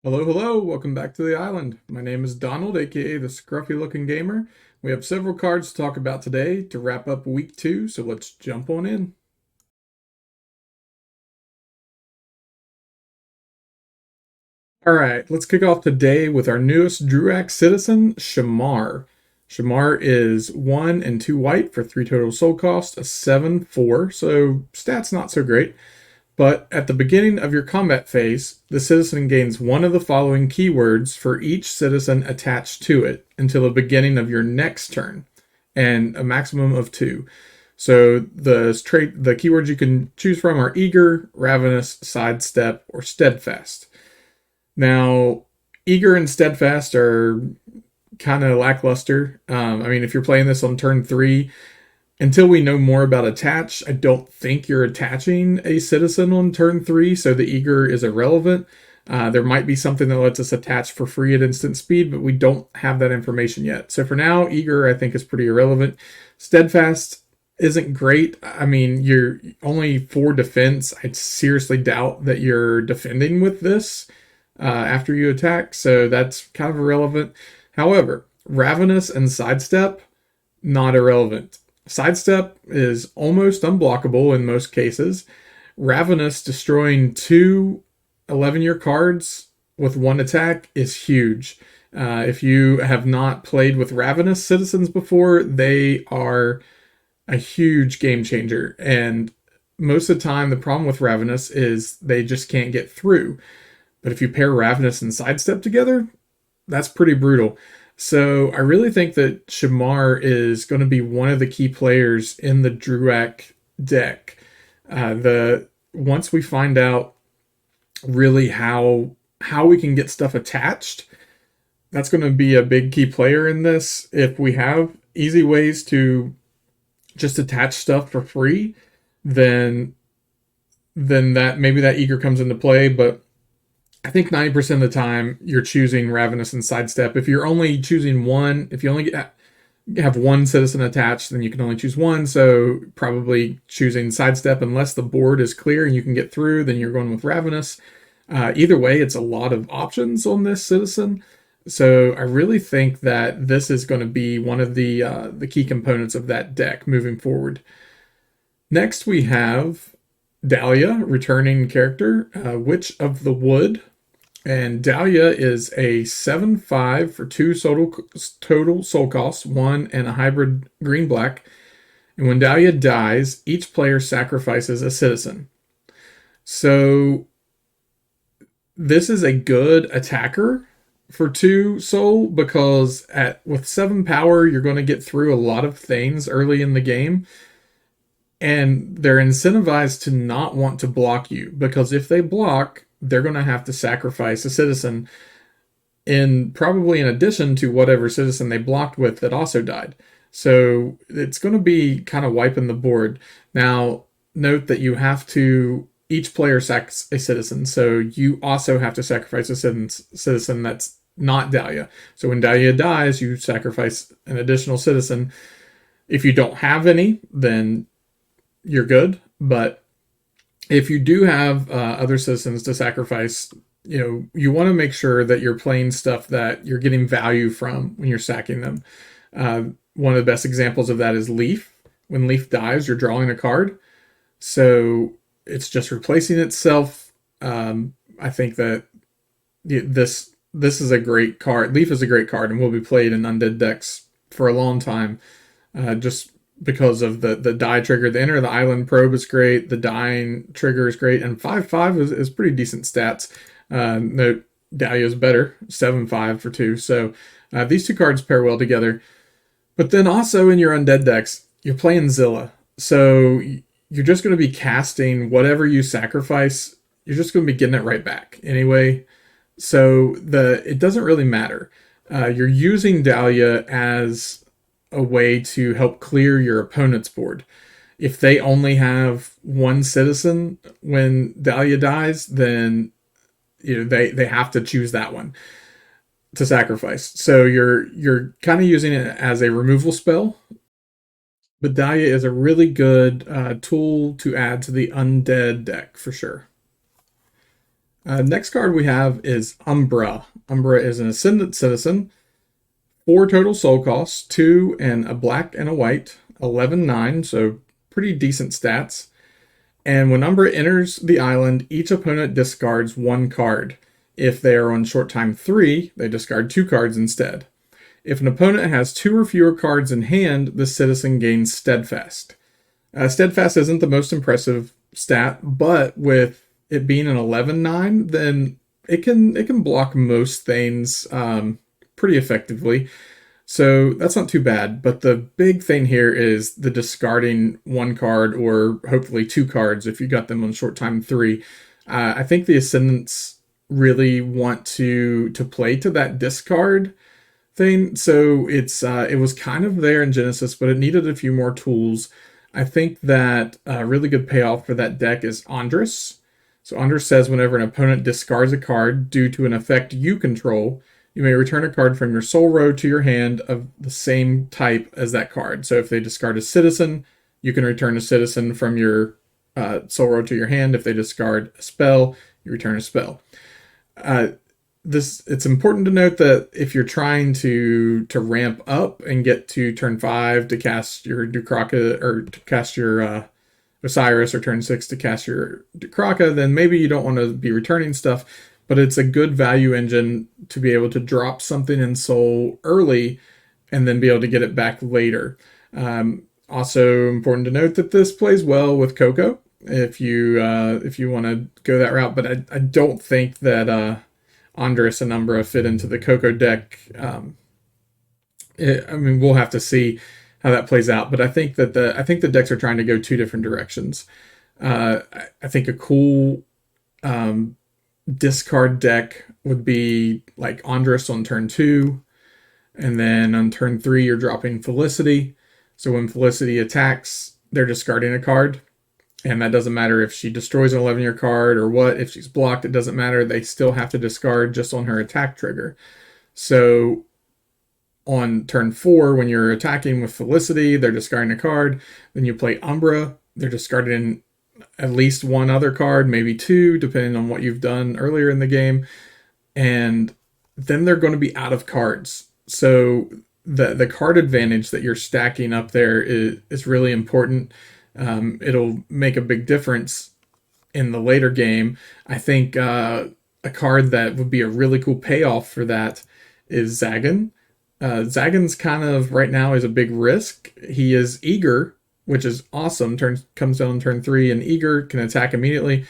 Hello, hello, welcome back to the island. My name is Donald, aka the Scruffy Looking Gamer. We have several cards to talk about today to wrap up week 2, so let's jump on in. Alright, let's kick off today with our newest Druac citizen, Shamar. Shamar is 1 and 2 white for 3 total soul cost, a 7/4, so stats not so great. But at the beginning of your combat phase, the citizen gains one of the following keywords for each citizen attached to it until the beginning of your next turn, and a maximum of 2. So the keywords you can choose from are eager, ravenous, sidestep, or steadfast. Now, eager and steadfast are kind of lackluster. If you're playing this on turn 3, until we know more about attach, I don't think you're attaching a citizen on turn 3, so the eager is irrelevant. There might be something that lets us attach for free at instant speed, but we don't have that information yet. So for now, eager I think is pretty irrelevant. Steadfast isn't great. You're only 4 defense. I seriously doubt that you're defending with this after you attack, so that's kind of irrelevant. However, ravenous and sidestep, not irrelevant. Sidestep is almost unblockable in most cases. Ravenous destroying 2 11-year cards with 1 attack is huge. If you have not played with Ravenous citizens before, they are a huge game changer. And most of the time, the problem with Ravenous is they just can't get through. But if you pair Ravenous and Sidestep together, that's pretty brutal. So I really think that Shamar is going to be one of the key players in the Druac deck. The Once we find out really how we can get stuff attached, that's going to be a big key player in this. If we have easy ways to just attach stuff for free, then that maybe that eager comes into play. But I think 90% of the time you're choosing Ravenous and Sidestep. If you're only choosing one, if you only have one citizen attached, then you can only choose one. So probably choosing Sidestep unless the board is clear and you can get through, then you're going with Ravenous. Either way, it's a lot of options on this citizen. So I really think that this is going to be one of the key components of that deck moving forward. Next, we have Dahlia, returning character, Witch of the Wood. And Dahlia is a 7/5 for 2 total soul costs, 1 and a hybrid green-black. And when Dahlia dies, each player sacrifices a citizen. So this is a good attacker for 2 soul because with 7 power, you're going to get through a lot of things early in the game. And they're incentivized to not want to block you because if they block, they're going to have to sacrifice a citizen probably in addition to whatever citizen they blocked with that also died. So it's going to be kind of wiping the board. Now, note that you have to, each player sacks a citizen, so you also have to sacrifice a citizen that's not Dahlia. So when Dahlia dies, you sacrifice an additional citizen. If you don't have any, then you're good. But if you do have other citizens to sacrifice, you want to make sure that you're playing stuff that you're getting value from when you're sacking them. One of the best examples of that is Leaf. When Leaf dies, you're drawing a card. So it's just replacing itself. I think that this is a great card. Leaf is a great card and will be played in undead decks for a long time. Just because of the die trigger. The Enter the Island Probe is great. The dying trigger is great. And 5/5 is pretty decent stats. Note Dahlia is better. 7/5 for 2. So these 2 cards pair well together. But then also in your undead decks, you're playing Zilla. So you're just going to be casting whatever you sacrifice. You're just going to be getting it right back anyway. So it doesn't really matter. You're using Dahlia as a way to help clear your opponent's board. If they only have 1 citizen when Dahlia dies, then they have to choose that one to sacrifice. So you're kind of using it as a removal spell. But Dahlia is a really good tool to add to the undead deck for sure. Next card we have is Umbra. Umbra is an Ascendant Citizen. 4 total soul costs, 2 and a black and a white, 11-9, so pretty decent stats. And when Umbra enters the island, each opponent discards 1 card. If they are on short time 3, they discard 2 cards instead. If an opponent has 2 or fewer cards in hand, the citizen gains Steadfast. Steadfast isn't the most impressive stat, but with it being an 11-9, then it can block most things pretty effectively. So that's not too bad. But the big thing here is the discarding 1 card or hopefully 2 cards if you got them on short time 3. I think the Ascendants really want to play to that discard thing. So it was kind of there in Genesis, but it needed a few more tools. I think that a really good payoff for that deck is Andres. So Andres says whenever an opponent discards a card due to an effect you control, you may return a card from your soul row to your hand of the same type as that card. So if they discard a citizen, you can return a citizen from your soul row to your hand. If they discard a spell, you return a spell. It's important to note that if you're trying to ramp up and get to turn 5 to cast your Dukraka or to cast your Osiris, or turn 6 to cast your Dukraka, then maybe you don't want to be returning stuff. But it's a good value engine to be able to drop something in Soul early and then be able to get it back later. Also important to note that this plays well with Coco if you want to go that route. But I don't think that Andres and Umbra fit into the Coco deck. We'll have to see how that plays out. But I think that the decks are trying to go 2 different directions. I think a cool discard deck would be like Andres on turn 2, and then on turn 3 you're dropping Felicity. So when Felicity attacks, they're discarding a card, and that doesn't matter if she destroys an 11-year card or what. If she's blocked, it doesn't matter. They still have to discard just on her attack trigger. So on turn 4, when you're attacking with Felicity, they're discarding a card. Then you play Umbra, they're discarding at least 1 other card, maybe 2, depending on what you've done earlier in the game. And then they're going to be out of cards. So the card advantage that you're stacking up there is really important. It'll make a big difference in the later game. I think a card that would be a really cool payoff for that is Zagan. Zagan's kind of right now is a big risk. He is eager, which is awesome. Comes down on turn 3, and eager can attack immediately.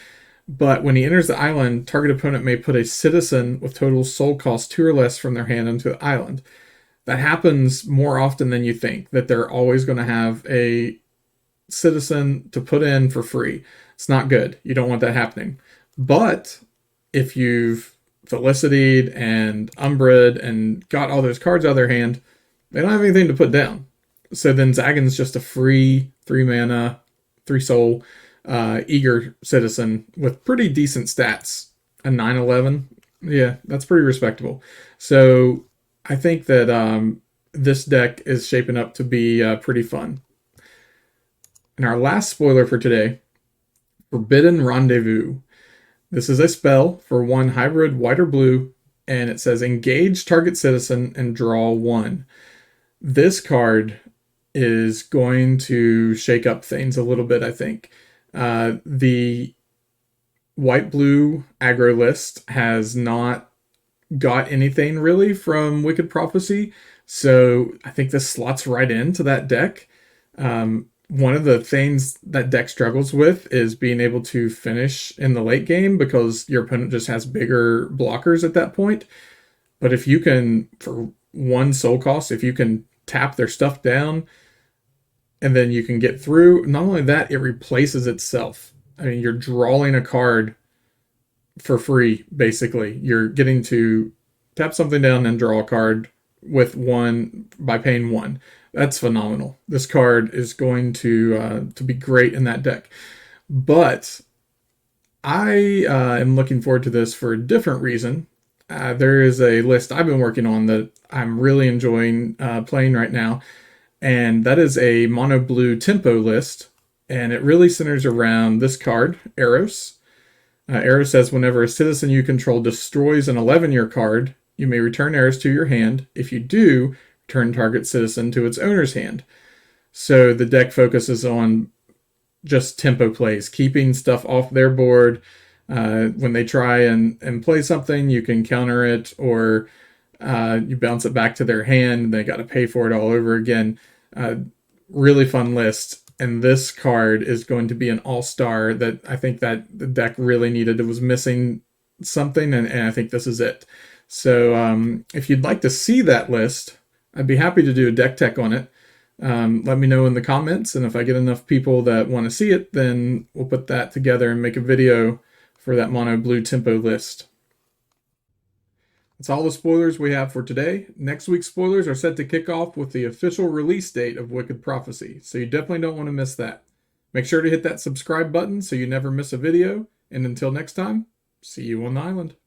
But when he enters the island, target opponent may put a citizen with total soul cost 2 or less from their hand onto the island. That happens more often than you think, that they're always going to have a citizen to put in for free. It's not good. You don't want that happening. But if you've Felicity'd and Umbred and got all those cards out of their hand, they don't have anything to put down. So then Zagan's just a free 3 mana, 3 soul, eager citizen with pretty decent stats. A 9/11. Yeah, that's pretty respectable. So I think that this deck is shaping up to be pretty fun. And our last spoiler for today, Forbidden Rendezvous. This is a spell for 1 hybrid white or blue, and it says engage target citizen and draw 1. This card is going to shake up things a little bit, I think. The white-blue aggro list has not got anything really from Wicked Prophecy, so I think this slots right into that deck. One of the things that deck struggles with is being able to finish in the late game because your opponent just has bigger blockers at that point. But if you can, for 1 soul cost, if you can tap their stuff down and then you can get through, not only that, it replaces itself. I mean, you're drawing a card for free, basically. You're getting to tap something down and draw a card with 1 by paying 1. That's phenomenal. This card is going to be great in that deck. But I am looking forward to this for a different reason. There is a list I've been working on that I'm really enjoying playing right now, and that is a mono blue tempo list, and it really centers around this card, Eros. Arrow says whenever a citizen you control destroys an 11-year card, you may return arrows to your hand. If you do, return target citizen to its owner's hand. So the deck focuses on just tempo plays, keeping stuff off their board. When they try and play something, you can counter it, or you bounce it back to their hand and they got to pay for it all over again. Really fun list. And this card is going to be an all-star that I think that the deck really needed. It was missing something, and I think this is it. So if you'd like to see that list, I'd be happy to do a deck tech on it. Let me know in the comments, and if I get enough people that want to see it, then we'll put that together and make a video for that mono blue tempo list. That's all the spoilers we have for today. Next week's spoilers are set to kick off with the official release date of Wicked Prophecy, so you definitely don't want to miss that. Make sure to hit that subscribe button so you never miss a video, and until next time, see you on the island.